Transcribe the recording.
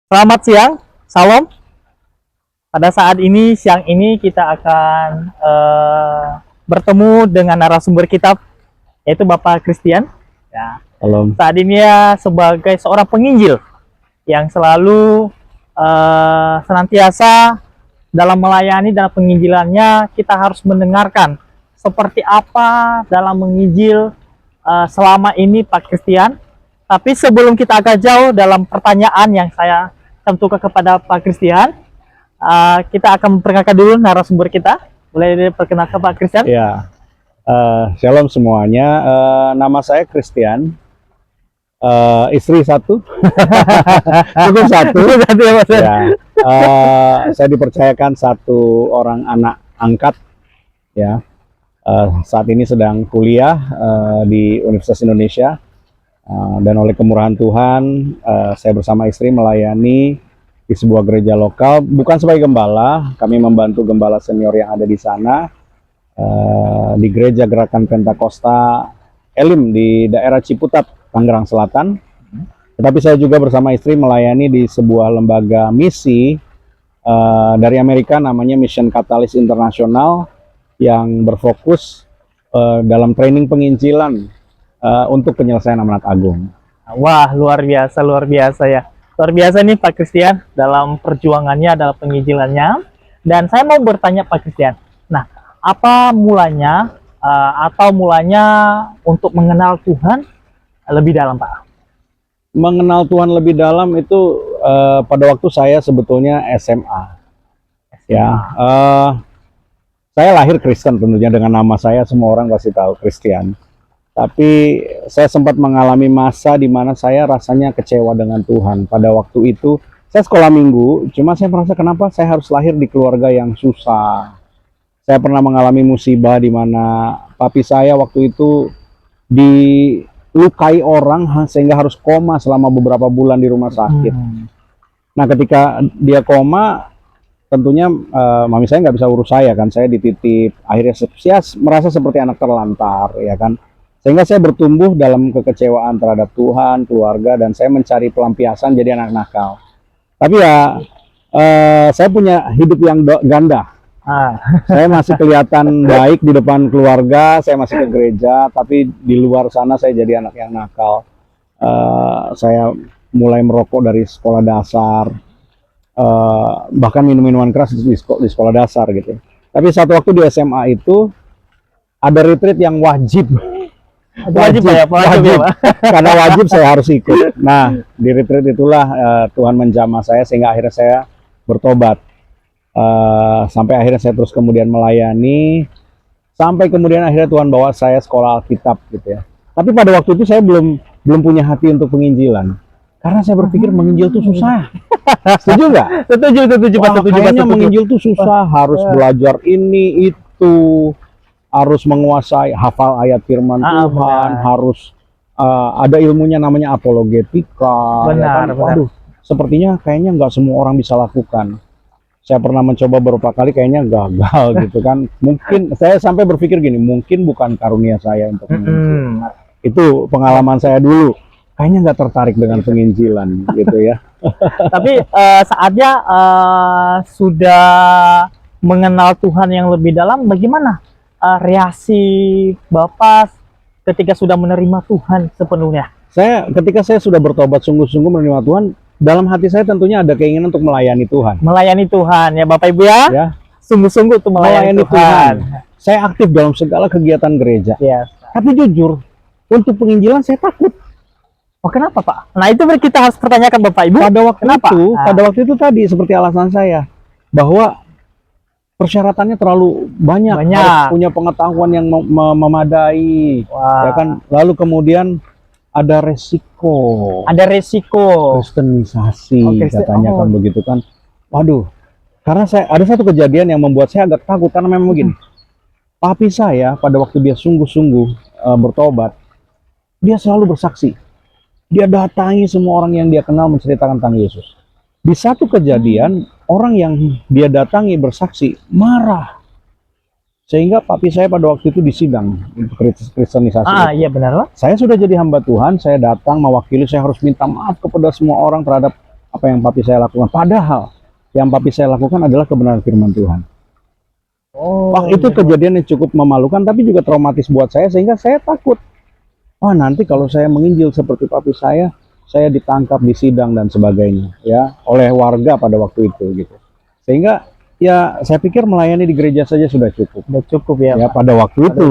Selamat siang, salam. Pada saat ini, siang ini kita akan bertemu dengan narasumber kita, yaitu Bapak Christian. Ya. Halo. Saat ini ya sebagai seorang penginjil yang selalu senantiasa dalam melayani dalam penginjilannya, kita harus mendengarkan seperti apa dalam menginjil selama ini Pak Christian. Tapi sebelum kita agak jauh dalam pertanyaan yang saya tentukan kepada Pak Christian, kita akan memperkenalkan dulu narasumber kita. Boleh diperkenalkan Pak Christian? Ya, shalom semuanya. Nama saya Christian. Istri satu, cukup satu. Ya, saya dipercayakan satu orang anak angkat. Ya, saat ini sedang kuliah di Universitas Indonesia. Dan oleh kemurahan Tuhan, saya bersama istri melayani di sebuah gereja lokal, bukan sebagai gembala. Kami membantu gembala senior yang ada di sana, di gereja Gerakan Pentakosta Elim di daerah Ciputat, Tangerang Selatan. Tetapi saya juga bersama istri melayani di sebuah lembaga misi dari Amerika, namanya Mission Catalyst International, yang berfokus dalam training penginjilan untuk penyelesaian amanat agung. Wah, luar biasa ya. Luar biasa nih Pak Christian dalam perjuangannya, dalam penginjilannya. Dan saya mau bertanya Pak Christian, nah apa mulanya untuk mengenal Tuhan lebih dalam Pak? Mengenal Tuhan lebih dalam itu pada waktu saya sebetulnya SMA. Ya, saya lahir Kristen tentunya, dengan nama saya semua orang pasti tahu, Christian. Tapi saya sempat mengalami masa di mana saya rasanya kecewa dengan Tuhan. Pada waktu itu saya sekolah minggu, cuma saya merasa kenapa saya harus lahir di keluarga yang susah. Saya pernah mengalami musibah di mana papi saya waktu itu dilukai orang sehingga harus koma selama beberapa bulan di rumah sakit. Nah, ketika dia koma, tentunya mami saya nggak bisa urus saya kan, saya dititip. Akhirnya saya merasa seperti anak terlantar, ya kan. Sehingga saya bertumbuh dalam kekecewaan terhadap Tuhan, keluarga, dan saya mencari pelampiasan jadi anak nakal. Tapi ya, saya punya hidup yang ganda. Saya masih kelihatan baik di depan keluarga, saya masih ke gereja, tapi di luar sana saya jadi anak yang nakal. Saya mulai merokok dari sekolah dasar, bahkan minum-minuman keras di sekolah dasar gitu. Tapi satu waktu di SMA itu ada retreat yang wajib. Wajib. Karena wajib saya harus ikut. Nah, di retreat itulah Tuhan menjamah saya sehingga akhirnya saya bertobat. Sampai akhirnya saya terus kemudian melayani, sampai kemudian akhirnya Tuhan bawa saya sekolah Alkitab gitu ya. Tapi pada waktu itu saya belum punya hati untuk penginjilan, karena saya berpikir menginjil itu susah. Setuju nggak? Setuju Pak. Kayaknya menginjil itu susah, harus belajar ini itu, harus menguasai, hafal ayat firman Tuhan, benar. Harus ada ilmunya namanya apologetika. Benar, ya kan? Waduh, sepertinya kayaknya nggak semua orang bisa lakukan. Saya pernah mencoba beberapa kali, kayaknya gagal gitu kan. Mungkin saya sampai berpikir gini, mungkin bukan karunia saya untuk menginjil. Itu pengalaman saya dulu. Kayaknya nggak tertarik dengan penginjilan gitu ya. Tapi saatnya sudah mengenal Tuhan yang lebih dalam, bagaimana reaksi Bapak ketika sudah menerima Tuhan sepenuhnya? Ketika saya sudah bertobat sungguh-sungguh menerima Tuhan, dalam hati saya tentunya ada keinginan untuk melayani Tuhan. Melayani Tuhan ya Bapak Ibu ya. Sungguh-sungguh untuk melayani Tuhan. Saya aktif dalam segala kegiatan gereja. Yes. Tapi jujur, untuk penginjilan saya takut. Oh, kenapa Pak? Nah, itu kita harus pertanyakan Bapak Ibu. Pada waktu itu tadi seperti alasan saya, bahwa persyaratannya terlalu banyak. Harus punya pengetahuan yang memadai. Ya kan? Lalu kemudian ada resiko kristenisasi, katanya kan begitu kan. Waduh, karena ada satu kejadian yang membuat saya agak takut, karena memang begini. Papi saya pada waktu dia sungguh-sungguh bertobat, dia selalu bersaksi. Dia datangi semua orang yang dia kenal menceritakan tentang Yesus. Di satu kejadian, orang yang dia datangi bersaksi marah, sehingga papi saya pada waktu itu disidang untuk kristenisasi. Iya benar. Saya sudah jadi hamba Tuhan, saya datang mewakili, saya harus minta maaf kepada semua orang terhadap apa yang papi saya lakukan. Padahal yang papi saya lakukan adalah kebenaran firman Tuhan. Oh, Wah, itu kejadian yang cukup memalukan tapi juga traumatis buat saya, sehingga saya takut. Wah, nanti kalau saya menginjil seperti papi saya ditangkap, disidang dan sebagainya ya oleh warga pada waktu itu gitu. Sehingga ya saya pikir melayani di gereja saja sudah cukup. udah cukup ya, Ya Pak. pada waktu itu.